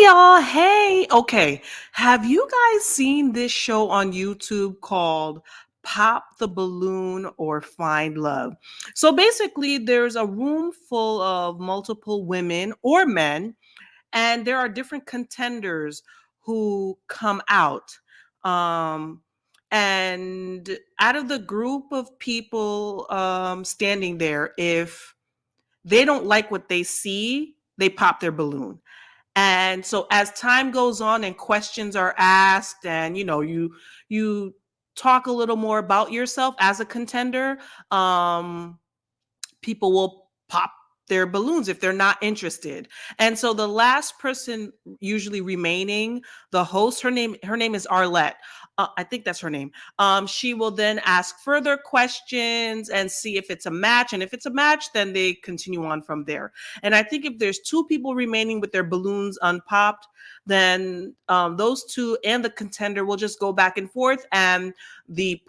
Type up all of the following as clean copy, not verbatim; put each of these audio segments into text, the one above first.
y'all. Hey. Okay. Have you guys seen this show on YouTube called Pop the Balloon or Find Love? So basically, there's a room full of multiple women or men, and there are different contenders who come out. Um, and out of the group of people standing there, if they don't like what they see, they pop their balloon. And so as time goes on and questions are asked, and you talk a little more about yourself as a contender, um people will pop their balloons if they're not interested. And so the last person usually remaining, the host, her name is Arlette. I think that's her name. She will then ask further questions and see if it's a match. And if it's a match, then they continue on from there. And I think if there's two people remaining with their balloons unpopped, then those two and the contender will just go back and forth. And the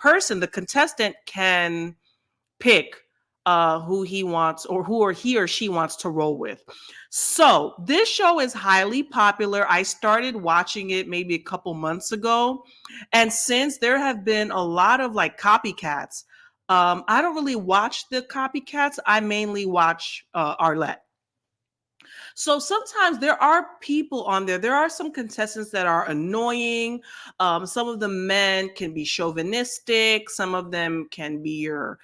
contestant, can pick who he wants, or who or he or she wants to roll with. So this show is highly popular. I started watching it maybe a couple months ago, and since there have been a lot of like copycats, I don't really watch the copycats. I mainly watch Arlette. So sometimes there are people on there. There are some contestants that are annoying. Some of the men can be chauvinistic. Some of them can be your,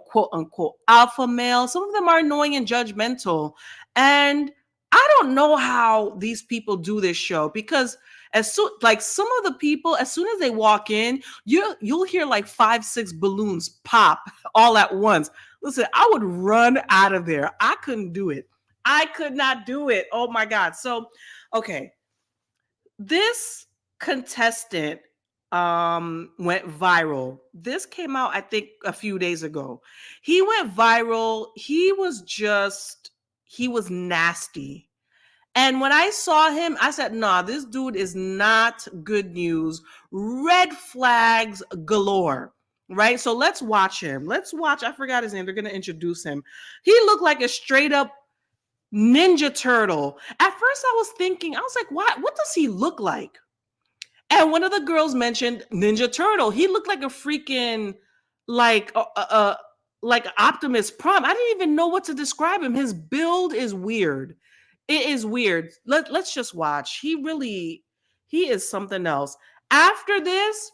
quote unquote alpha male. Some of them are annoying and judgmental. And I don't know how these people do this show, because like some of the people, as soon as they walk in, you'll hear like 5, 6 balloons pop all at once. Listen, I would run out of there. I couldn't do it. I could not do it. Oh my God. So, okay. This contestant went viral. This came out, I think, a few days ago. He went viral. He was nasty. And when I saw him, I said, nah, this dude is not good news. Red flags galore. Right? So let's watch him. I forgot his name. They're going to introduce him. He looked like a straight up Ninja Turtle. At first I was thinking, I was like, what does he look like? And one of the girls mentioned Ninja Turtle. He looked like a freaking like Optimus Prime. I didn't even know what to describe him. His build is weird. It is weird. Let's just watch. He is something else. After this,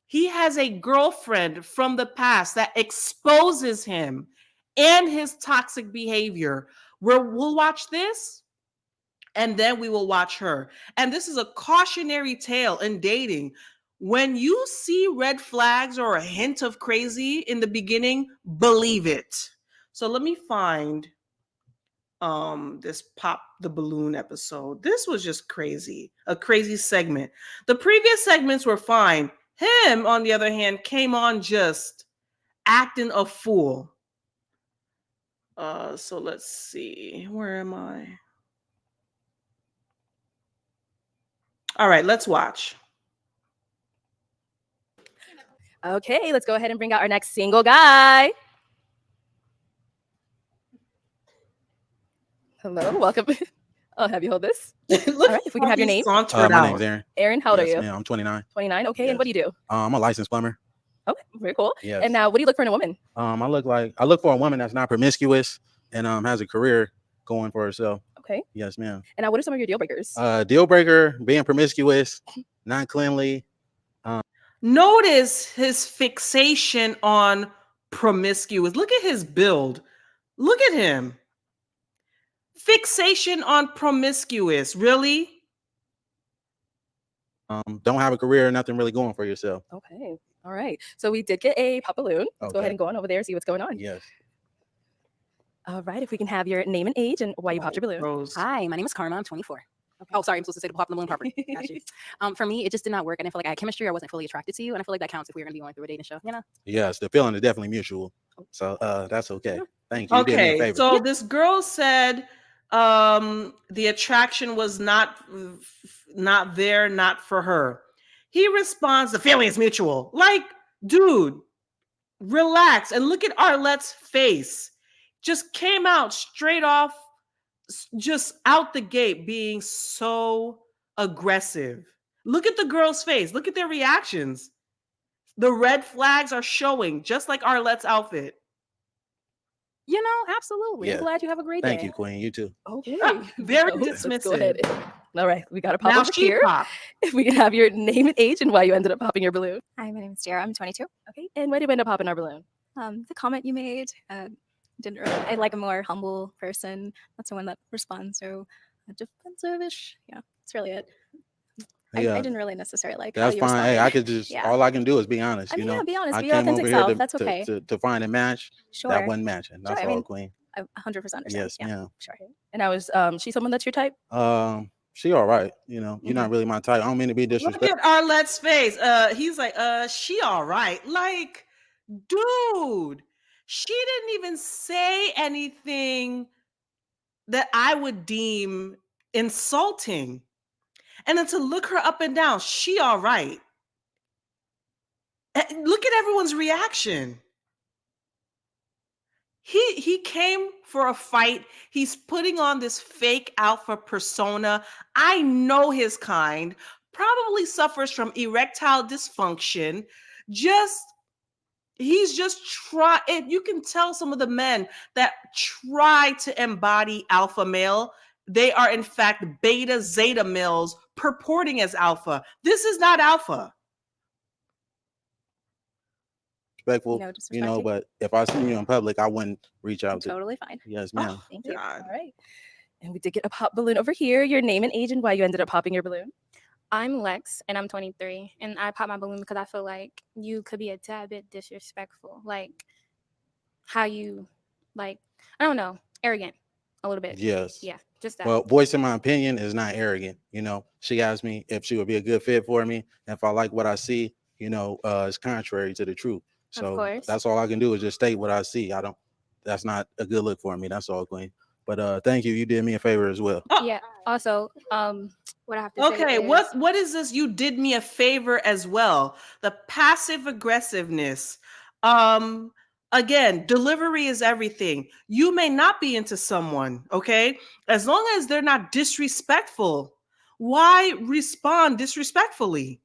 he has a girlfriend from the past that exposes him and his toxic behavior. We'll watch this, and then we will watch her. And this is a cautionary tale in dating. When you see red flags or a hint of crazy in the beginning, believe it. So let me find this Pop the Balloon episode. This was just crazy. A crazy segment. The previous segments were fine. Him, on the other hand, came on just acting a fool. So let's see. Where am I? All right, let's watch. Okay, let's go ahead and bring out our next single guy. Hello, welcome. I'll have you hold this. All right, if we can have your name. My name's Aaron. Aaron, how old are you? I'm 29. 29, okay, Yes. and what do you do? I'm a licensed plumber. Okay, very cool. Yes. And now, what do you look for in a woman? I look for a woman that's not promiscuous and has a career going for herself. Okay. Yes, ma'am. And now, what are some of your deal breakers? Deal breaker: being promiscuous, not cleanly. Notice his fixation on promiscuous. Look at his build. Look at him. Fixation on promiscuous. Really? Don't have a career, nothing really going for yourself. Okay. All right. So we did get a pop balloon. Let's go ahead and go on over there and see what's going on. Yes. All right. If we can have your name and age and why you popped your balloon. Rose. Hi, my name is Karma. I'm 24. Okay. Oh, sorry. I'm supposed to say the pop the balloon proper. Got you. For me, it just did not work. I didn't feel like I had chemistry. I wasn't fully attracted to you. And I feel like that counts if we're going to be going through a dating show, you know? Yes, the feeling is definitely mutual. So that's okay. Thank you. Okay. So this girl said the attraction was not there, not for her. He responds, the feeling is mutual. Like, dude, relax. And look at Arlette's face. Just came out straight off, just out the gate, being so aggressive. Look at the girl's face. Look at their reactions. The red flags are showing, just like Arlette's outfit. You know, absolutely. Yeah. I'm glad you have a great Thank day. you, Queen. You too. Okay. Very Let's go dismissive. ahead. All right, we got to pop Now over she here. popped. If we can have your name and age and why you ended up popping your balloon. Hi, my name is Sarah. I'm 22. Okay, and why did we end up popping our balloon? The comment you made didn't really. I like a more humble person, not someone that responds so defensive-ish. Yeah, that's really it. I Yeah, didn't really necessarily like that's how you fine. Hey, responded. I could just Yeah. all I can do is be honest. I mean, you know, yeah, be honest, I be your came authentic over here self. That's okay. to find a match Sure. that wasn't matching. That's I all, mean, Queen. I 100% understand. Yes, yeah. ma'am. Sure. And I was she someone that's your type? She all right. You know, you're not really my type. I don't mean to be Look disrespectful. at Arlette's face. He's like, she all right. Like, dude, she didn't even say anything that I would deem insulting. And then to look her up and down, she all right. And look at everyone's reaction. He came for a fight. He's putting on this fake alpha persona. I know his kind. Probably suffers from erectile dysfunction. He's just trying. You can tell some of the men that try to embody alpha male, they are in fact beta zeta males purporting as alpha. This is not alpha. Respectful, No you know, disrespecting. but if I see you in public, I wouldn't reach out to. Totally fine. Yes, ma'am. Thank you. God. All right. And we did get a pop balloon over here. Your name and age and why you ended up popping your balloon. I'm Lex and I'm 23 and I pop my balloon because I feel like you could be a tad bit disrespectful. Like how you I don't know, arrogant a little bit. Yes. Yeah, just that. Well, voicing my opinion is not arrogant. You know, she asked me if she would be a good fit for me. And if I like what I see, you know, it's contrary to the truth. So course. that's all I can do is just state what I see. That's not a good look for me. That's all, Queen. But thank you. You did me a favor as well. Yeah. Also, what I have to say Okay, is, what is this? You did me a favor as well. The passive aggressiveness. Again, delivery is everything. You may not be into someone, okay? As long as they're not disrespectful, why respond disrespectfully?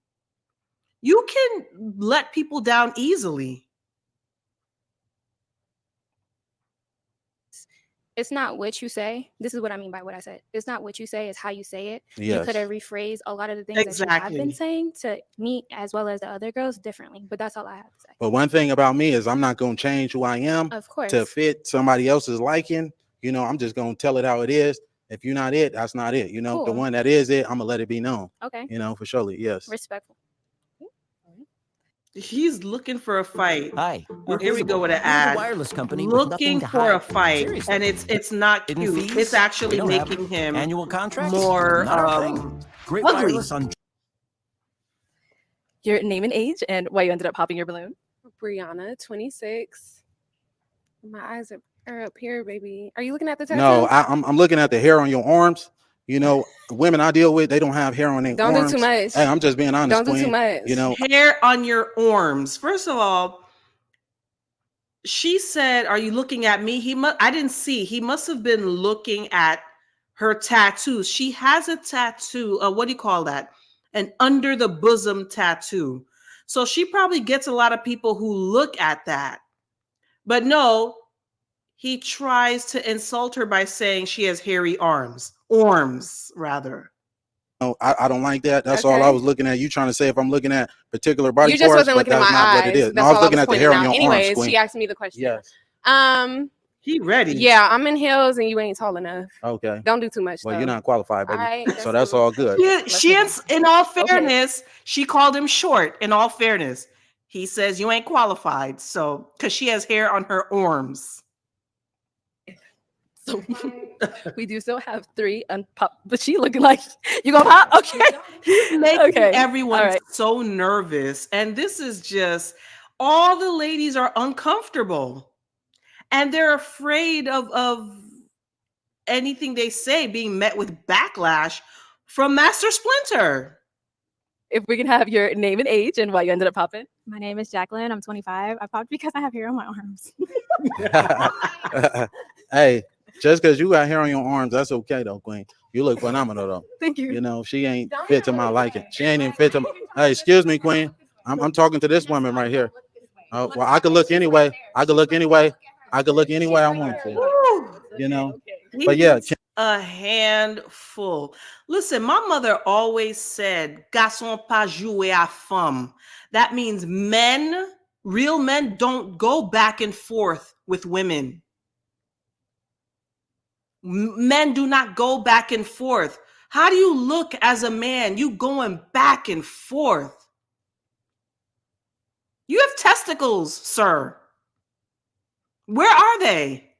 You can let people down easily. it's not what you say. This is what I mean by what I said. It's not what you say, it's how you say it. You Yes. could have rephrased a lot of the things that you have been Exactly. saying to me as well as the other girls differently. But that's all I have to say. But one thing about me is I'm not going to change who I am Of course. to fit somebody else's liking. You know, I'm just going to tell it how it is. If you're not it, that's not it. You know, the Cool. one that is it, I'm going to let it be known. Okay. You know, for surely. Yes. Respectful. He's looking for a fight. Hi. we're Here we Visible. go with an We're the ad. wireless company with nothing Looking to for a hide. fight, Seriously. and it's not Hidden cute. fees? It's actually We don't have making him annual contracts? more Not our thing. Great ugly. wireless on Your name and age and why you ended up popping your balloon. Brianna, 26. My eyes are up here, baby. Are you looking at the tattoo? No, I'm looking at the hair on your arms. You know, women I deal with, they don't have hair on their Don't arms. do too much. Hey, I'm just being honest, Don't do Queen. too much. You know, hair on your arms. First of all, she said, "Are you looking at me?" I didn't see. He must have been looking at her tattoos. She has a tattoo. What do you call that? An under the bosom tattoo. So she probably gets a lot of people who look at that. But no, he tries to insult her by saying she has hairy arms. Arms, rather. no, I don't like that. That's all I Okay. was looking at. You trying to say if I'm looking at particular body You just parts, wasn't but looking at that's my not eyes. what it is. That's No, I was all looking at the hair on pointing your out. arms, Anyways, Queen. she asked me the question. Yes. He ready. Yeah, I'm in heels and you ain't tall enough. Okay. Don't do too much. Well, though. you're not qualified, baby. All right, So that's all good. In all fairness, she called him short. In all fairness, he says you ain't qualified. So, because she has hair on her arms. So we do still have 3 unpop, but she looking like you gonna pop? Okay. He's making Okay, everyone all right. so nervous. And this is just, all the ladies are uncomfortable. And they're afraid of anything they say being met with backlash from Master Splinter. If we can have your name and age and why you ended up popping. My name is Jacqueline. I'm 25. I popped because I have hair on my arms. Hey, Just because you got hair on your arms, that's okay though, Queen. You look phenomenal though. Thank you. You know, she ain't fit to my liking. She ain't even fit to. Hey, excuse me, Queen. I'm talking to this woman right here. Well, I could look anyway. I could look anyway. I could look anyway I want to. Woo! You know. But yeah, He's a handful. Listen, my mother always said, "Garçon pas jouer à femme." That means men, real men, don't go back and forth with women. Men do not go back and forth. How do you look as a man? You going back and forth. You have testicles, sir. Where are they?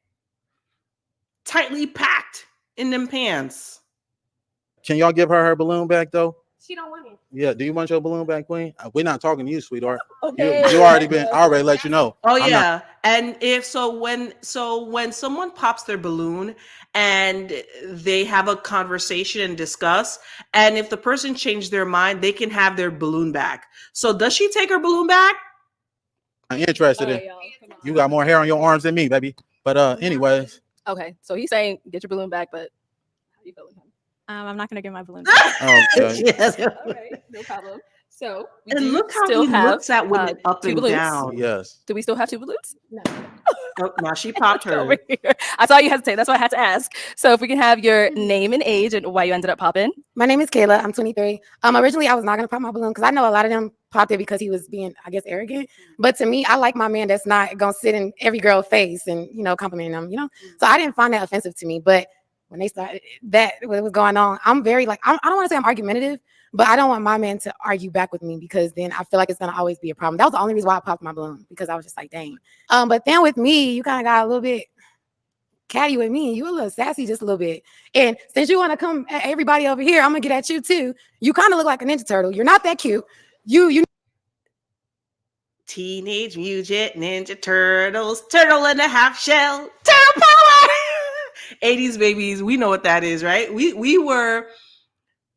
Tightly packed in them pants. can y'all give her balloon back though? She don't want it. Yeah. Do you want your balloon back, Queen? We're not talking to you, sweetheart. Okay. You already been. I already let you know. Oh I'm not- yeah. And if so when someone pops their balloon and they have a conversation and discuss, and if the person changed their mind, they can have their balloon back. So does she take her balloon back? I'm interested in. You got more hair on your arms than me, baby. But anyways, Okay, so he's saying get your balloon back, but how you feeling? I'm not gonna get my balloon. back. okay. Yes. All right, no problem. So we And do look how still he have looks at women up two and balloons. down. Yes. Do we still have two balloons? Oh, now she popped her. Over here. I saw you hesitate. That's why I had to ask. So if we can have your name and age and why you ended up popping. My name is Kayla. I'm 23. Originally I was not gonna pop my balloon because I know a lot of them popped it because he was being, I guess, arrogant. But to me, I like my man that's not gonna sit in every girl's face and compliment them. So I didn't find that offensive to me. But when they started what was going on, I'm very I don't want to say I'm argumentative, but I don't want my man to argue back with me because then I feel like it's gonna always be a problem. That was the only reason why I popped my balloon because I was just like, dang. But then with me, you kind of got a little bit catty with me. You a little sassy just a little bit. And since you want to come at everybody over here, I'm gonna get at you too. You kind of look like a Ninja Turtle. You're not that cute. You Teenage Mutant Ninja Turtles, turtle and a half shell, turtle power. 80s babies, we know what that is, right? We were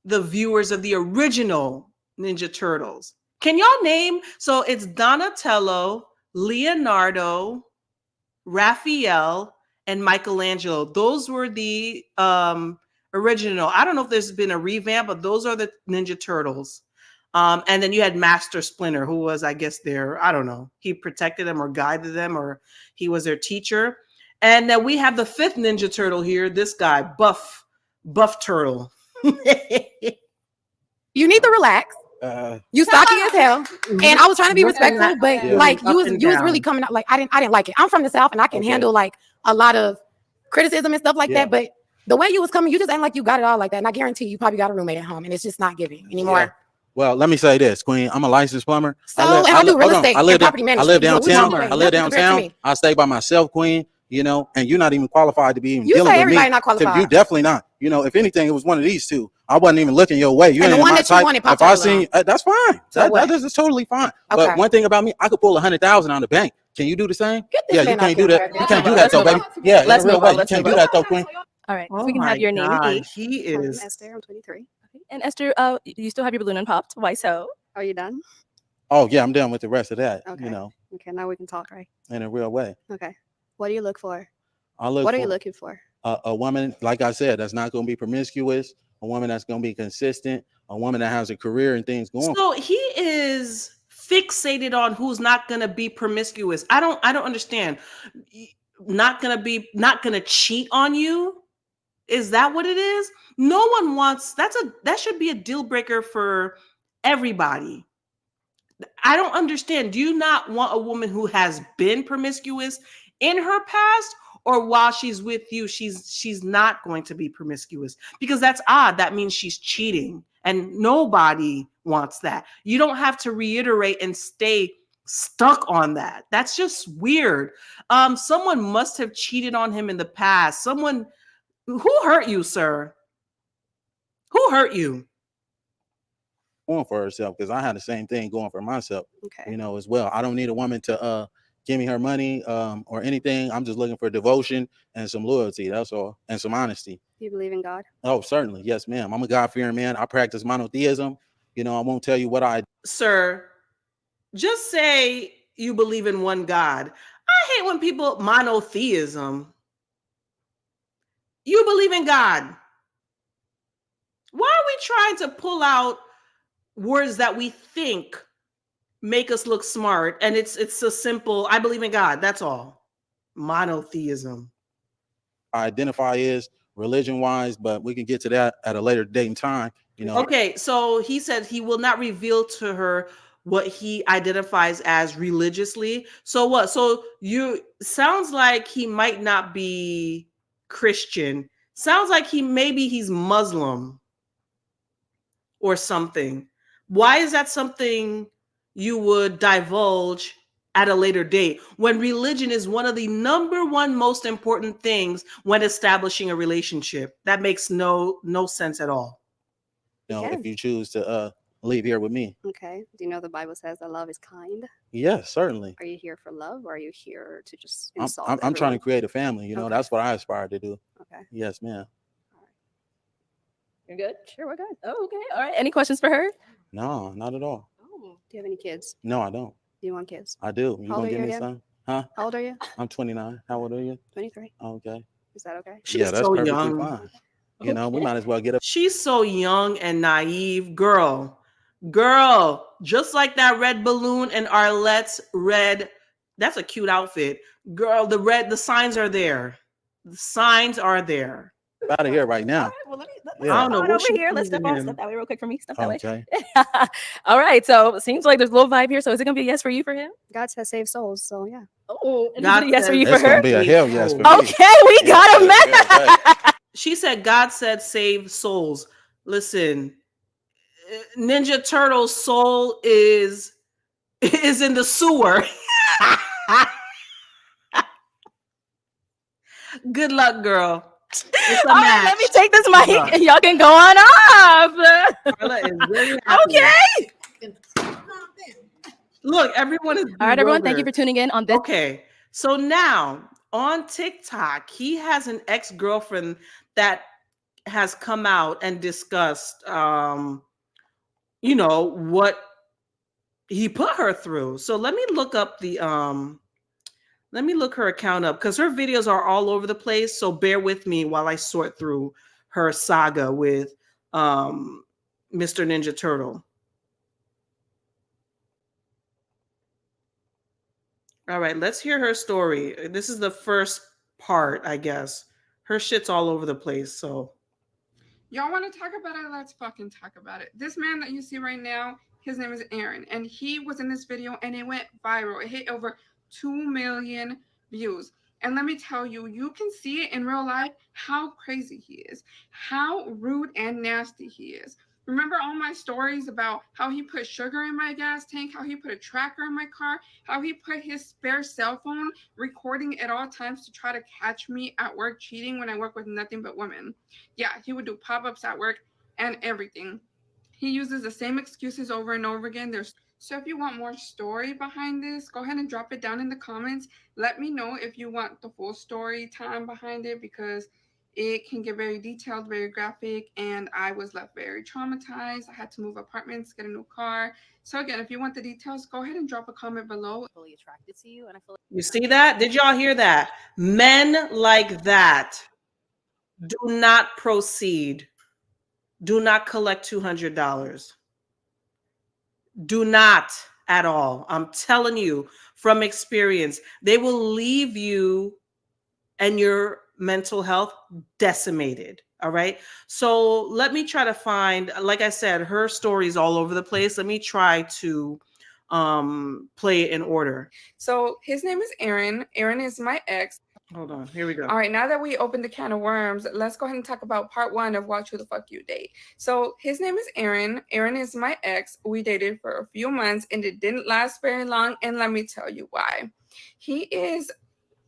the viewers of the original Ninja Turtles. Can y'all name? So it's Donatello, Leonardo, Raphael, and Michelangelo. Those were the original. I don't know if there's been a revamp, but those are the Ninja Turtles. And then you had Master Splinter, who was, I guess, I don't know, he protected them or guided them, or he was their teacher. And then we have the fifth Ninja Turtle here, this guy, Buff Turtle. you need to relax. You stocky as hell. And I was trying to be Look at respectful, that. but Yeah. like Up you was and really down. coming out like I didn't like it. I'm from the South and I can Okay. handle like a lot of criticism and stuff like Yeah. that. But the way you was coming, you just ain't like you got it all like that. And I guarantee you probably got a roommate at home and it's just not giving anymore. Yeah. Well, let me say this, Queen. I'm a licensed plumber. So, and I do real estate and property I management. live So we downtown. don't ain't I live nothing compared to downtown. me. I stay by myself, Queen. And you're not even qualified to be even You dealing say with everybody me. not qualified. You definitely not. If anything, it was one of these two. I wasn't even looking your way. You And the ain't one my that you type. wanted popped If I out seen, that's fine. So what? That is totally fine. Okay. But one thing about me, I could pull 100,000 on the bank. Can you do the same? Get this Yeah, you man can't off do camera. that. You Let's can't move do on. that though, baby. Yeah, in Let's a real move on. way. You Let's can't move do on. that though, Queen. All right, Oh if we can my have your name and God, age. he is. Esther, I'm 23. And Esther, you still have your balloon unpopped. Why so? Are you done? Oh yeah, I'm done with the rest of that. Okay. Okay, now we can talk, right? In a real way. Okay. What do you look for? I look. What for are you looking for? a woman, like I said, that's not going to be promiscuous. A woman that's going to be consistent. A woman that has a career and things going. So he is fixated on who's not going to be promiscuous. I don't understand. Not going to cheat on you. Is that what it is? No one wants, that should be a deal breaker for everybody. I don't understand. Do you not want a woman who has been promiscuous in her past, or while she's with you, she's not going to be promiscuous? Because that's odd. That means she's cheating, and nobody wants that. You don't have to reiterate and stay stuck on that. That's just weird. Someone must have cheated on him in the past. Someone who hurt you, sir? Who hurt you? Going for herself, because I had the same thing going for myself. Okay. As well. I don't need a woman to give me her money or anything. I'm just looking for devotion and some loyalty. That's all, and some honesty. Do you believe in God? Oh, certainly, yes, ma'am. I'm a God-fearing man. I practice monotheism. I won't tell you what I. Sir, just say you believe in one God. I hate when people monotheism. You believe in God. Why are we trying to pull out words that we think make us look smart? And it's a simple, I believe in God. That's all. Monotheism. Identify is religion wise, but we can get to that at a later date and time. You know. Okay, so he said he will not reveal to her what he identifies as religiously. So what? So you sounds like he might not be Christian. Sounds like he's Muslim or something. Why is that something you would divulge at a later date when religion is one of the number one most important things when establishing a relationship? That makes no sense at all. You know, Okay. if you choose to leave here with me. Okay. Do you know the Bible says that love is kind? Yes, certainly. Are you here for love, or are you here to just I'm insult trying to everyone? create a family. You know, Okay. that's what I aspire to do. Okay. Yes, ma'am. You're good? Sure, we're good. Oh, okay. All right. Any questions for her? No, not at all. Oh. Do you have any kids? No, I don't. Do you want kids? I do. You How old gonna are give you me again? some? Huh? How old are you? I'm 29. How old are you? 23. Okay. Is that okay? She's Yeah, that's so perfectly young. fine. You know, we might as well get up. She's so young and naive. Girl, just like that red balloon and Arlette's red. That's a cute outfit. Girl, the signs are there. The signs are there. Out of here right now. All right, well, let's Yeah. I don't know step on what over she's here. Let's step pleasing him. that way real quick for me. Step that way. Okay. All right. So it seems like there's a little vibe here. So is it gonna be a yes for you for him? God says save souls, so yeah. Oh, and God is it a yes for says you for It's gonna her? be a hell yes for me. Okay, we got him. Yeah. She said God said save souls. Listen, Ninja Turtle's soul is in the sewer. Good luck, girl. It's a All right, match. let me take this mic luck. and y'all can go on off. Carla is very happy. Okay. Look, everyone is All right, everyone. Thank you for bewildered. tuning in on this. Okay, so now on TikTok, he has an ex-girlfriend that has come out and discussed, what he put her through. So let me look up let me look her account up because her videos are all over the place. So bear with me while I sort through her saga with Mr. Ninja Turtle. All right, let's hear her story. This is the first part, I guess. Her shit's all over the place, so. Y'all want to talk about it? Let's fucking talk about it. This man that you see right now, his name is Aaron, and he was in this video and it went viral. It hit over 2 million views. And let me tell you, you can see it in real life how crazy he is, how rude and nasty he is. Remember all my stories about how he put sugar in my gas tank, how he put a tracker in my car, how he put his spare cell phone recording at all times to try to catch me at work cheating when I work with nothing but women. Yeah, he would do pop-ups at work and everything. He uses the same excuses over and over again. So if you want more story behind this, go ahead and drop it down in the comments. Let me know if you want the full story time behind it, because it can get very detailed, very graphic, and I was left very traumatized. I had to move apartments, get a new car. So again, if you want the details, go ahead and drop a comment below. Fully attracted to you, and I feel You see that? Did y'all hear that? Men like that do not proceed. Do not collect $200. Do not at all. I'm telling you from experience, they will leave you and your mental health decimated. All right. So let me try to find, like I said, her story's all over the place. Let me try to play it in order. So his name is Aaron. Aaron is my ex. Hold on. Here we go. All right, now that we opened the can of worms, let's go ahead and talk about part 1 of Watch Who the Fuck You Date. So his name is Aaron. Aaron is my ex. We dated for a few months and it didn't last very long. And let me tell you why. He is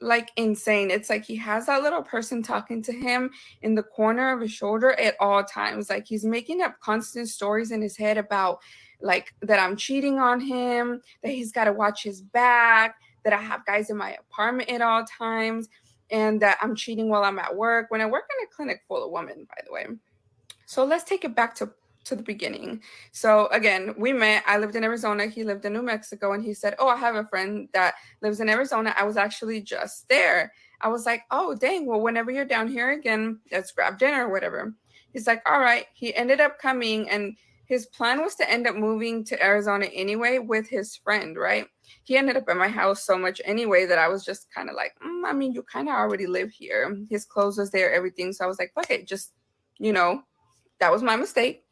like insane. It's like he has that little person talking to him in the corner of his shoulder at all times. Like he's making up constant stories in his head about like that I'm cheating on him, that he's got to watch his back, that I have guys in my apartment at all times, and that I'm cheating while I'm at work, when I work in a clinic full of women, by the way. So let's take it back to the beginning. So again, we met. I lived in Arizona. He lived in New Mexico. And he said, oh, I have a friend that lives in Arizona. I was actually just there. I was like, oh, dang, well, whenever you're down here again, let's grab dinner or whatever. He's like, all right. He ended up coming, and his plan was to end up moving to Arizona anyway with his friend, right? He ended up at my house so much anyway that I was just kind of like, I mean, you kind of already live here. His clothes was there, everything. So I was like, fuck it, just, that was my mistake.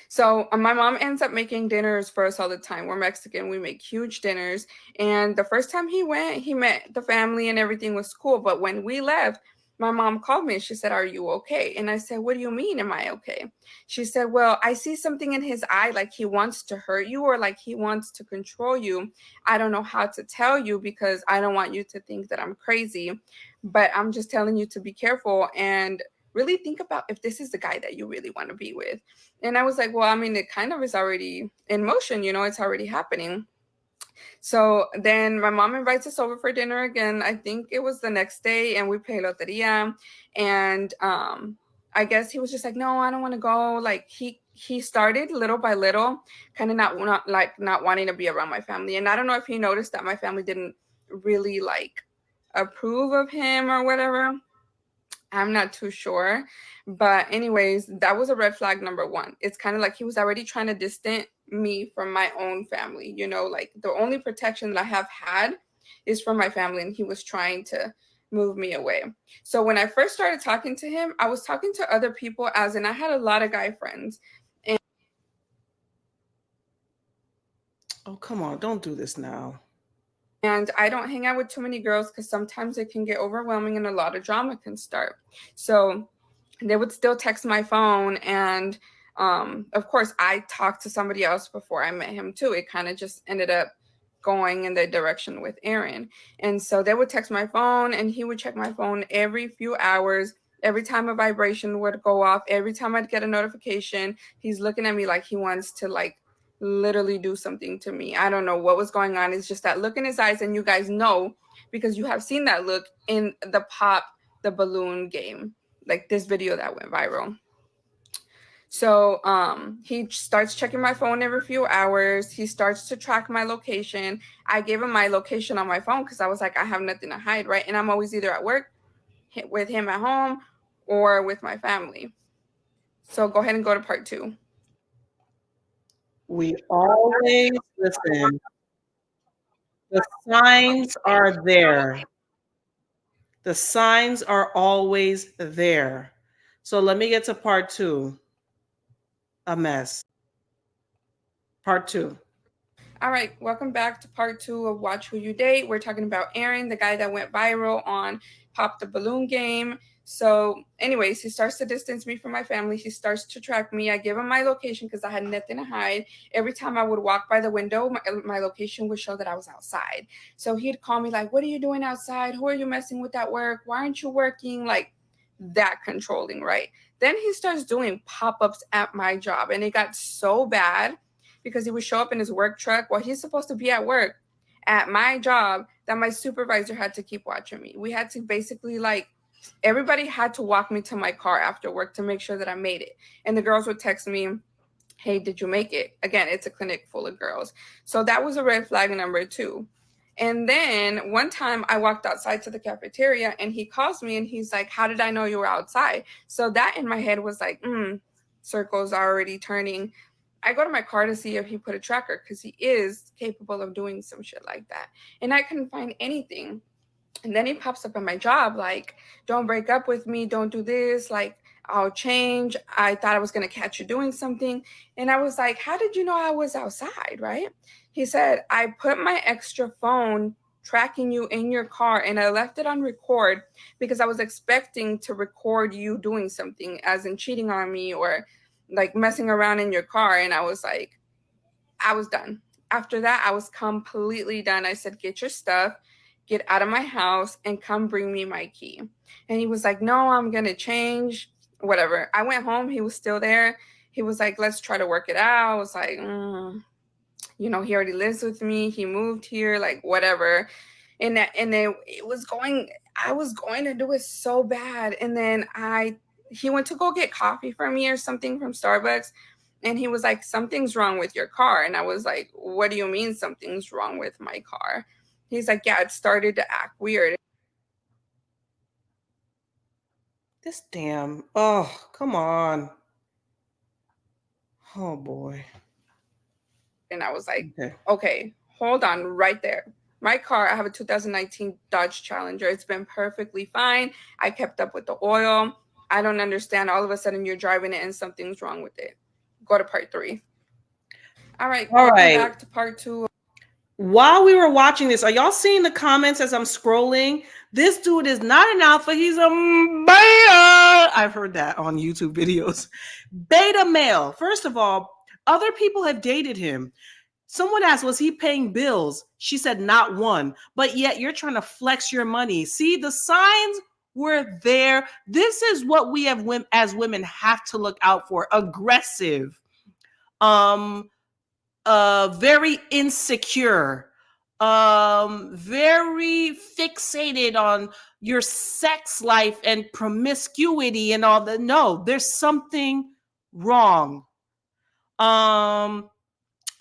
So my mom ends up making dinners for us all the time. We're Mexican. We make huge dinners. And the first time he went, he met the family and everything was cool. But when we left, my mom called me and she said, are you okay? And I said, what do you mean, am I okay? She said, well, I see something in his eye, like he wants to hurt you or like he wants to control you. I don't know how to tell you because I don't want you to think that I'm crazy, but I'm just telling you to be careful and really think about if this is the guy that you really want to be with. And I was like, well, I mean, it kind of is already in motion, it's already happening. So then my mom invites us over for dinner again. I think it was the next day, and we play loteria. And I guess he was just like, no, I don't want to go. Like he started little by little, kind of not wanting to be around my family. And I don't know if he noticed that my family didn't really like approve of him or whatever. I'm not too sure. But anyways, that was a red flag number one. It's kind of like he was already trying to distance me from my own family. Like the only protection that I have had is from my family, and he was trying to move me away. So when I first started talking to him, I was talking to other people, as in I had a lot of guy friends. Oh, come on, don't do this now. And I don't hang out with too many girls because sometimes it can get overwhelming and a lot of drama can start. So they would still text my phone. And of course, I talked to somebody else before I met him too. It kind of just ended up going in the direction with Aaron. And so they would text my phone and he would check my phone every few hours. Every time a vibration would go off, every time I'd get a notification, he's looking at me like he wants to literally do something to me. I don't know what was going on. It's just that look in his eyes, and you guys know because you have seen that look in the Pop the Balloon game, like this video that went viral. So he starts checking my phone every few hours. He starts to track my location. I gave him my location on my phone because I was like, I have nothing to hide, right? And I'm always either at work with him at home or with my family. So go ahead and go to part 2. We always listen. The signs are there. The signs are always there. So let me get to part 2. A mess. Part 2. All right, welcome back to part 2 of Watch Who You Date. We're talking about Aaron, the guy that went viral on Pop the Balloon game. So anyways, he starts to distance me from my family. He starts to track me. I give him my location because I had nothing to hide. Every time I would walk by the window, my location would show that I was outside. So he'd call me like, what are you doing outside? Who are you messing with at work? Why aren't you working? Like that controlling, right? Then he starts doing pop-ups at my job. And it got so bad because he would show up in his work truck while he's supposed to be at work at my job that my supervisor had to keep watching me. We had to basically everybody had to walk me to my car after work to make sure that I made it. And the girls would text me, hey, did you make it? Again, it's a clinic full of girls. So that was a red flag number 2. And then one time I walked outside to the cafeteria and he calls me and he's like, how did I know you were outside? So that in my head was like, circles are already turning. I go to my car to see if he put a tracker because he is capable of doing some shit like that. And I couldn't find anything. And then he pops up at my job like, don't break up with me. Don't do this. Like, I'll change. I thought I was going to catch you doing something. And I was like, how did you know I was outside, right? He said, I put my extra phone tracking you in your car and I left it on record because I was expecting to record you doing something, as in cheating on me or like messing around in your car. And I was like, I was done. After that, I was completely done. I said, get your stuff, get out of my house and come bring me my key. And he was like, no, I'm going to change, whatever. I went home. He was still there. He was like, let's try to work it out. I was like, he already lives with me. He moved here, like whatever. And then it was going, I was going to do it so bad. And then he went to go get coffee for me or something from Starbucks. And he was like, something's wrong with your car. And I was like, what do you mean something's wrong with my car? He's like, yeah, it started to act weird. This damn. Oh, come on. Oh boy. And I was like, Okay. okay, hold on right there. My car, I have a 2019 Dodge Challenger. It's been perfectly fine. I kept up with the oil. I don't understand. All of a sudden, you're driving it and something's wrong with it. Go to part 3. All right, All welcome right. back to part 2. While we were watching this, are y'all seeing the comments as I'm scrolling? This dude is not an alpha. He's a beta. I've heard that on YouTube videos. Beta male. First of all, other people have dated him. Someone asked, was he paying bills? She said, not one. But yet you're trying to flex your money. See, the signs were there. This is what we have as women have to look out for. Aggressive. Very insecure, very fixated on your sex life and promiscuity and all that. No, there's something wrong.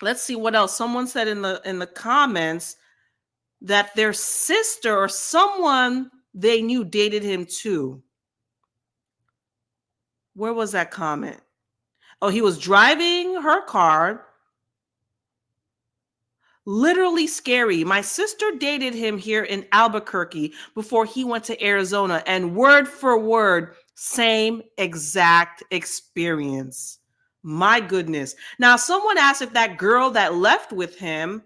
Let's see what else. Someone said in the comments that their sister or someone they knew dated him too. Where was that comment? Oh, he was driving her car. Literally scary. My sister dated him here in Albuquerque before he went to Arizona, and word for word, same exact experience. My goodness. Now, someone asked if that girl that left with him,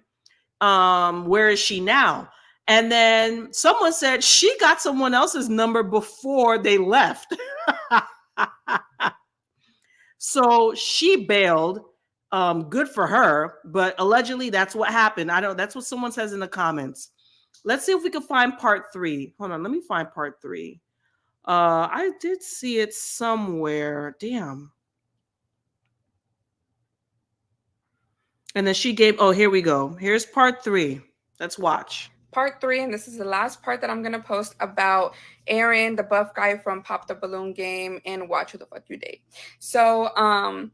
where is she now? And then someone said she got someone else's number before they left. So she bailed. Good for her, but allegedly that's what happened. That's what someone says in the comments. Let's see if we can find part 3. Hold on, let me find part 3. I did see it somewhere. Damn. And then she gave, oh, here we go. Here's part 3. Let's watch. Part 3, and this is the last part that I'm going to post about Aaron, the buff guy from Pop the Balloon game and Watch Who the Fuck You Date. So,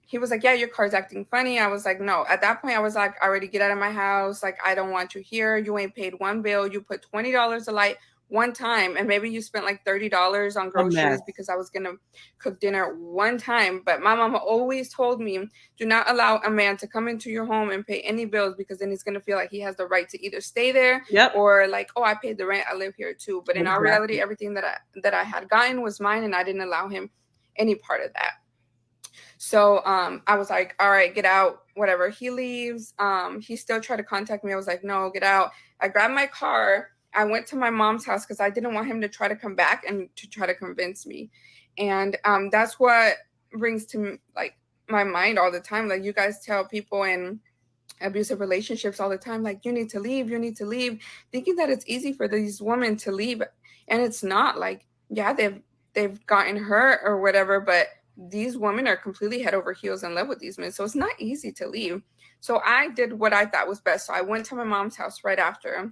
he was like, yeah, your car's acting funny. I was like, no. At that point, I was like, already get out of my house. Like, I don't want you here. You ain't paid one bill. You put $20 a light one time, and maybe you spent like $30 on groceries because I was going to cook dinner one time. But my mama always told me, do not allow a man to come into your home and pay any bills, because then he's going to feel like he has the right to either stay there or like, oh, I paid the rent. I live here too. But in our reality, everything that I had gotten was mine, and I didn't allow him any part of that. So I was like, all right, get out, whatever. He leaves. He still tried to contact me. I was like, no, get out. I grabbed my car. I went to my mom's house because I didn't want him to try to come back and to try to convince me. And that's what brings to like my mind all the time. Like, you guys tell people in abusive relationships all the time, like, you need to leave, thinking that it's easy for these women to leave. And it's not. Like, yeah, they've gotten hurt or whatever, but these women are completely head over heels in love with these men. So it's not easy to leave. So I did what I thought was best. So I went to my mom's house right after,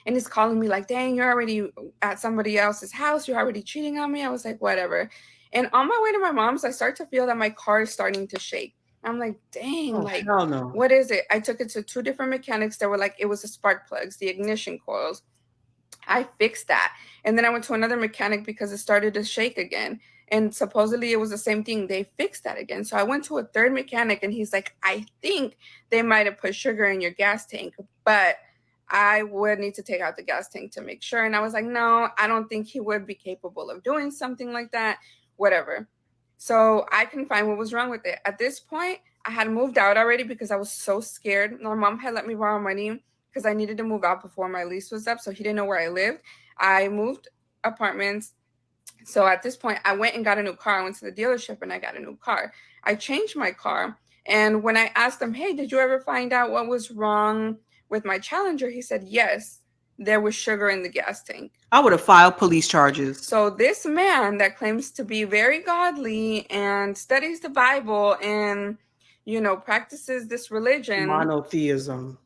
and he's calling me like, dang, you're already at somebody else's house. You're already cheating on me. I was like, whatever. And on my way to my mom's, I start to feel that my car is starting to shake. I'm like, dang, no. What is it? I took it to 2 different mechanics that were like, it was the spark plugs, the ignition coils. I fixed that. And then I went to another mechanic because it started to shake again. And supposedly it was the same thing. They fixed that again. So I went to a 3rd mechanic, and he's like, I think they might have put sugar in your gas tank, but I would need to take out the gas tank to make sure. And I was like, no, I don't think he would be capable of doing something like that, whatever. So I couldn't find what was wrong with it. At this point, I had moved out already because I was so scared. My mom had let me borrow money because I needed to move out before my lease was up. So he didn't know where I lived. I moved apartments. So at this point, I went and got a new car. I went to the dealership and I got a new car. I changed my car. And when I asked him, hey, did you ever find out what was wrong with my Challenger? He said, yes, there was sugar in the gas tank. I would have filed police charges. So this man that claims to be very godly and studies the Bible and, you know, practices this religion. Monotheism.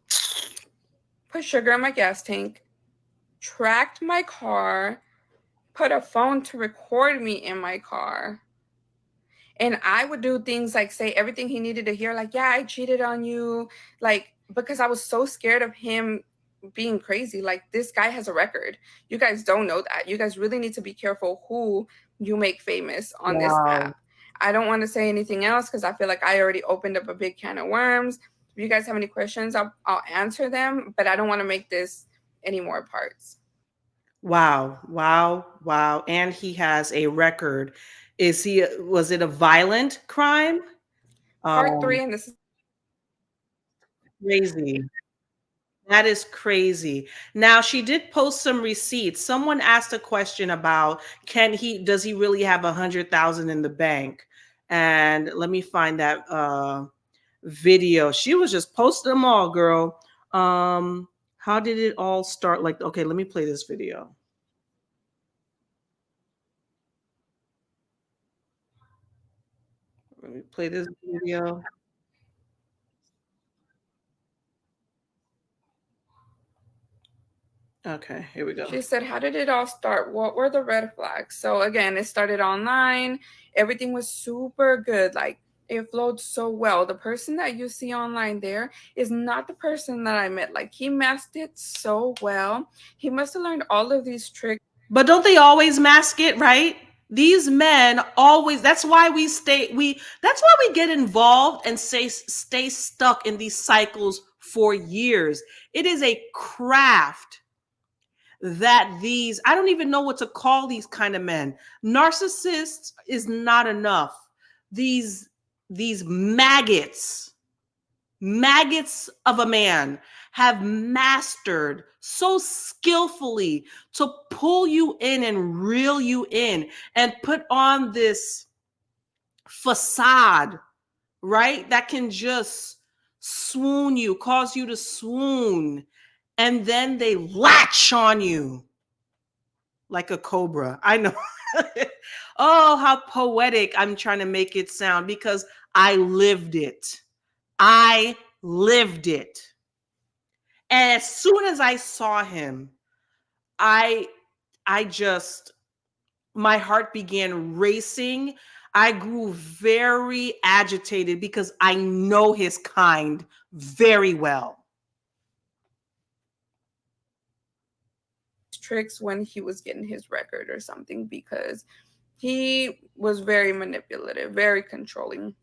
Put sugar in my gas tank, tracked my car, put a phone to record me in my car. And I would do things like say everything he needed to hear, like, yeah, I cheated on you. Like, because I was so scared of him being crazy. Like, this guy has a record. You guys don't know that. You guys really need to be careful who you make famous on this app. I don't want to say anything else because I feel like I already opened up a big can of worms. If you guys have any questions, I'll answer them, but I don't want to make this any more parts. Wow, wow, wow. And he has a record. Was it a violent crime? Part 3, and this is Crazy. That is crazy. Now, she did post some receipts. Someone asked a question about does he really have 100,000 in the bank? And let me find that video. She was just posting them all, girl. How did it all start? Like, okay, let me play this video. Let me play this video. Okay, here we go. She said, how did it all start? What were the red flags? So again, it started online. Everything was super good. Like, it flowed so well. The person that you see online there is not the person that I met. Like, he masked it so well. He must have learned all of these tricks. But don't they always mask it, right? These men always, that's why that's why we get involved and stay stuck in these cycles for years. It is a craft that I don't even know what to call these kind of men. Narcissists is not enough. These maggots of a man have mastered so skillfully to pull you in and reel you in and put on this facade, right? That can just cause you to swoon. And then they latch on you like a cobra. I know. Oh, how poetic I'm trying to make it sound because I lived it. I lived it. And as soon as I saw him, my heart began racing. I grew very agitated because I know his kind very well. Tricks when he was getting his record or something, because he was very manipulative, very controlling.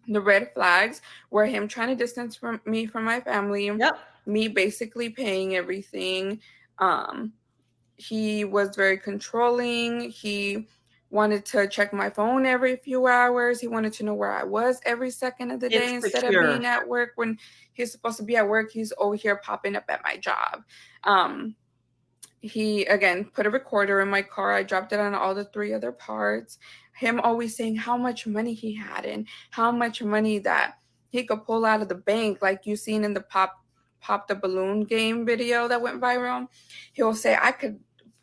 The red flags were him trying to distance me from my family. Yep. Me basically paying everything. He was very controlling. He wanted to check my phone every few hours. He wanted to know where I was every second of the day. Instead of being at work when he's supposed to be at work, he's over here popping up at my job. He, again, put a recorder in my car. I dropped it on all the 3 other parts. Him always saying how much money he had and how much money that he could pull out of the bank, like you seen in the Pop the Balloon game video that went viral. He'll say, I could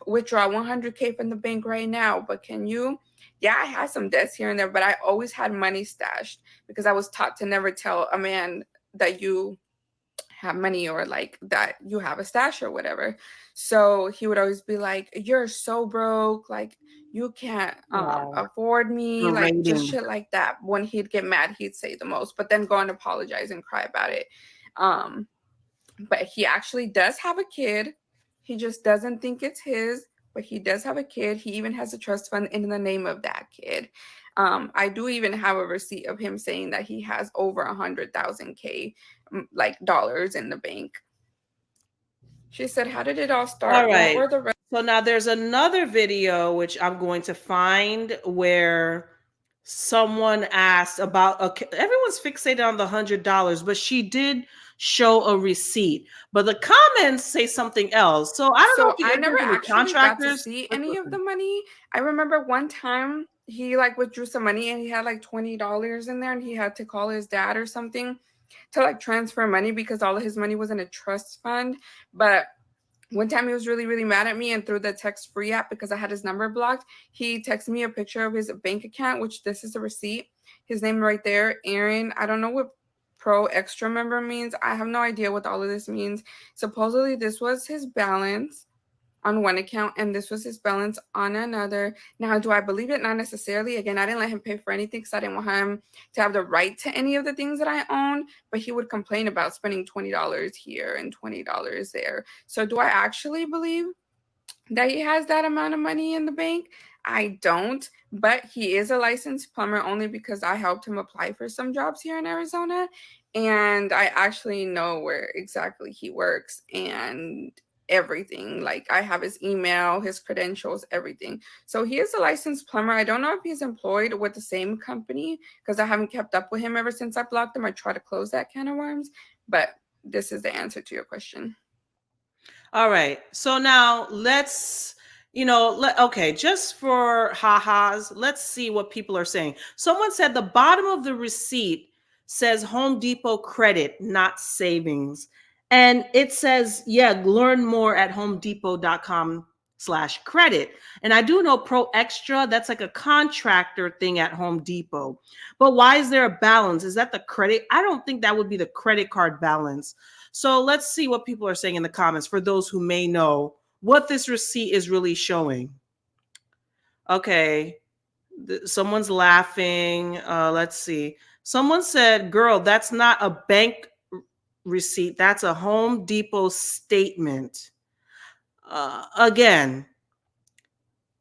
withdraw 100K from the bank right now, but can you? Yeah, I had some debts here and there, but I always had money stashed because I was taught to never tell a man that you have money or like that you have a stash or whatever. So he would always be like, you're so broke, like you can't afford me, like just shit like that. When he'd get mad, he'd say the most, but then go and apologize and cry about it. But he actually does have a kid. He just doesn't think it's his, but he does have a kid. He even has a trust fund in the name of that kid. I do even have a receipt of him saying that he has over 100,000 like dollars in the bank. She said, how did it all start? All right. So now there's another video which I'm going to find where someone asked about, everyone's fixated on the $100, but she did show a receipt, but the comments say something else. So I don't know if I never actually got to see any of the money. I remember one time he like withdrew some money and he had like $20 in there and he had to call his dad or something to like transfer money because all of his money was in a trust fund. But one time he was really, really mad at me, and through the text free app, because I had his number blocked, he texted me a picture of his bank account, which this is a receipt. His name right there, Aaron. I don't know what pro extra member means. I have no idea what all of this means. Supposedly this was his balance. on one account, and this was his balance on another. Now, do I believe it? Not necessarily. Again, I didn't let him pay for anything because I didn't want him to have the right to any of the things that I own, but he would complain about spending $20 here and $20 there. So do I actually believe that he has that amount of money in the bank? I don't, but he is a licensed plumber only because I helped him apply for some jobs here in Arizona, and I actually know where exactly he works and everything. Like, I have his email, his credentials, everything. So he is a licensed plumber. I don't know if he's employed with the same company because I haven't kept up with him ever since I blocked him. I try to close that can of worms, but this is the answer to your question. All right. So now let's, okay, just for ha-has, let's see what people are saying. Someone said the bottom of the receipt says Home Depot credit, not savings. And it says, yeah, learn more at homedepot.com/credit. And I do know Pro Extra, that's like a contractor thing at Home Depot. But why is there a balance? Is that the credit? I don't think that would be the credit card balance. So let's see what people are saying in the comments for those who may know what this receipt is really showing. Okay. Someone's laughing. Let's see. Someone said, girl, that's not a bank receipt. That's a Home Depot statement. Again,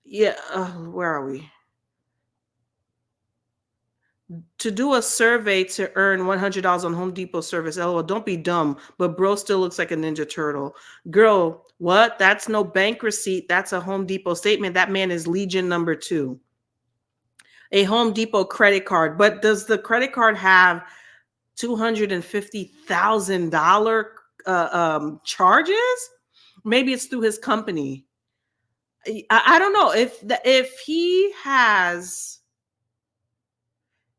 yeah, where are we? To do a survey to earn $100 on Home Depot service. LOL, don't be dumb, but bro still looks like a Ninja Turtle. Girl, what? That's no bank receipt. That's a Home Depot statement. That man is Legion number 2. A Home Depot credit card. But does the credit card have $250,000 charges? Maybe it's through his company. I don't know if he has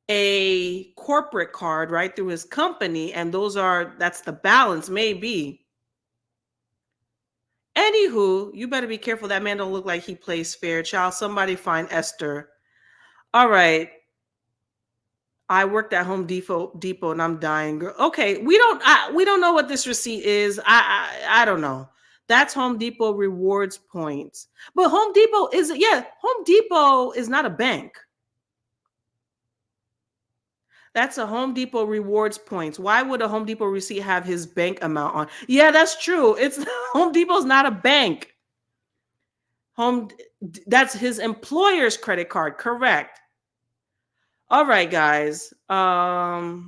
a corporate card right through his company, and that's the balance, maybe. Anywho, you better be careful. That man don't look like he plays fair. Child, somebody find Esther. All right. I worked at Home Depot and I'm dying, girl. Okay, we don't know what this receipt is. I don't know. That's Home Depot rewards points. But Home Depot Home Depot is not a bank. That's a Home Depot rewards points. Why would a Home Depot receipt have his bank amount on? Yeah, that's true. It's Home Depot's not a bank. That's his employer's credit card. Correct. All right, guys. Pro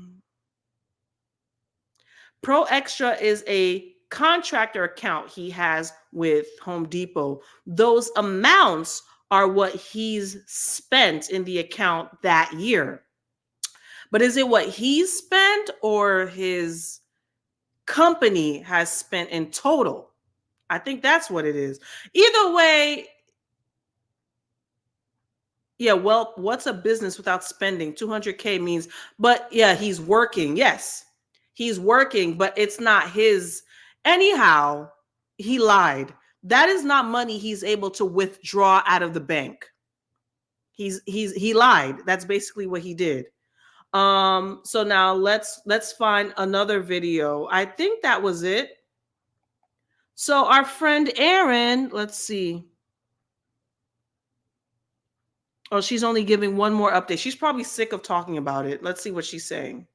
Extra is a contractor account he has with Home Depot. Those amounts are what he's spent in the account that year. But is it what he's spent or his company has spent in total? I think that's what it is. Either way, yeah, well, what's a business without spending? 200K means, but yeah, he's working. Yes, he's working, but it's not his. Anyhow, he lied. That is not money he's able to withdraw out of the bank. He lied. That's basically what he did. So now let's find another video. I think that was it. So our friend Erin, let's see. Oh, she's only giving one more update. She's probably sick of talking about it. Let's see what she's saying.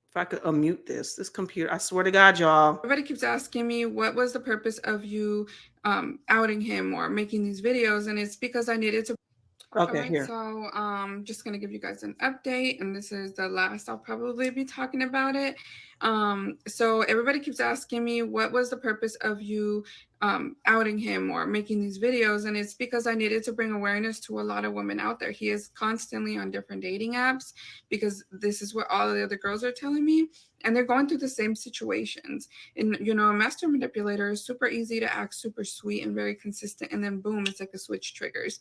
If I could unmute this computer, I swear to God, y'all. Everybody keeps asking me what was the purpose of you outing him or making these videos, and it's because I needed to. Okay, Alright, here. so just gonna give you guys an update, and this is the last I'll probably be talking about it. So everybody keeps asking me what was the purpose of you outing him or making these videos, and it's because I needed to bring awareness to a lot of women out there. He is constantly on different dating apps because this is what all the other girls are telling me, and they're going through the same situations. And a master manipulator is super easy to act super sweet and very consistent, and then boom, it's like a switch triggers.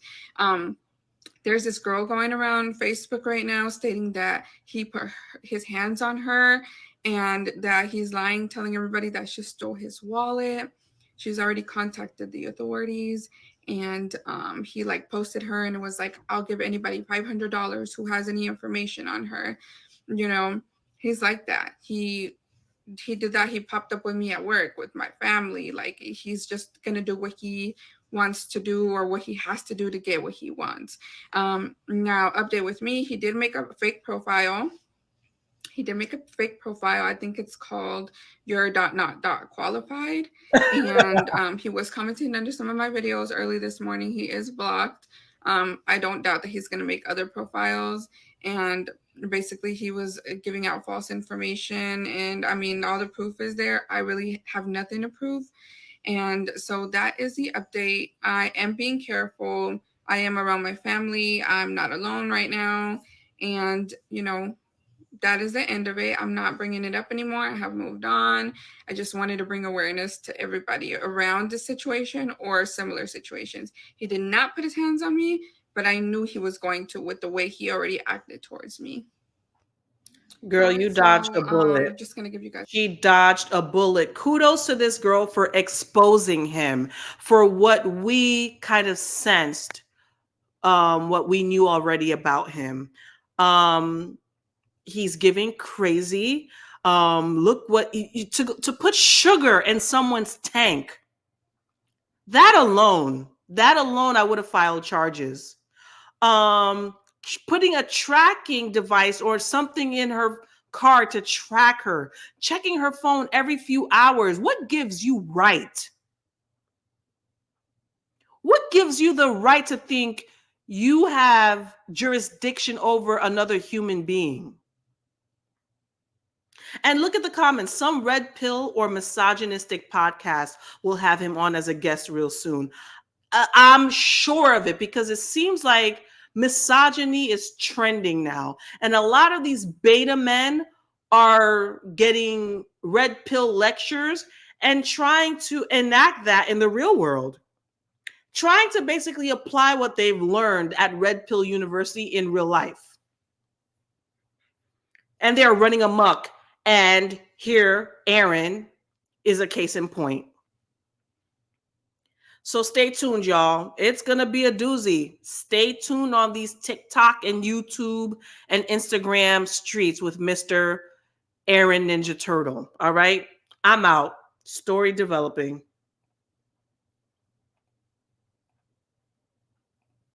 There's this girl going around Facebook right now stating that he put his hands on her and that he's lying, telling everybody that she stole his wallet. She's already contacted the authorities, and he posted her and it was like, I'll give anybody $500 who has any information on her. He's like that. He he did that. He popped up with me at work with my family. Like, he's just gonna do what he wants to do or what he has to do to get what he wants. Now, update with me, he did make a fake profile. I think it's called your not qualified. And he was commenting under some of my videos early this morning. He is blocked. I don't doubt that he's going to make other profiles. And basically, he was giving out false information. And I mean, all the proof is there. I really have nothing to prove. And so that is the update. I am being careful. I am around my family. I'm not alone right now. And, you know, that is the end of it. I'm not bringing it up anymore. I have moved on. I just wanted to bring awareness to everybody around this situation or similar situations. He did not put his hands on me, but I knew he was going to with the way he already acted towards me. Girl, you dodged a bullet. I'm just going to give you guys. She dodged a bullet. Kudos to this girl for exposing him for what we kind of sensed, what we knew already about him. He's giving crazy. Look what to put sugar in someone's tank. That alone, I would have filed charges. Putting a tracking device or something in her car to track her, checking her phone every few hours. What gives you right? What gives you the right to think you have jurisdiction over another human being? And look at the comments. Some red pill or misogynistic podcast will have him on as a guest real soon. I'm sure of it because it seems like misogyny is trending now. And a lot of these beta men are getting red pill lectures and trying to enact that in the real world. Trying to basically apply what they've learned at Red Pill University in real life. And they're running amok. And here, Aaron is a case in point. So stay tuned, y'all. It's going to be a doozy. Stay tuned on these TikTok and YouTube and Instagram streets with Mr. Aaron Ninja Turtle. All right? I'm out. Story developing.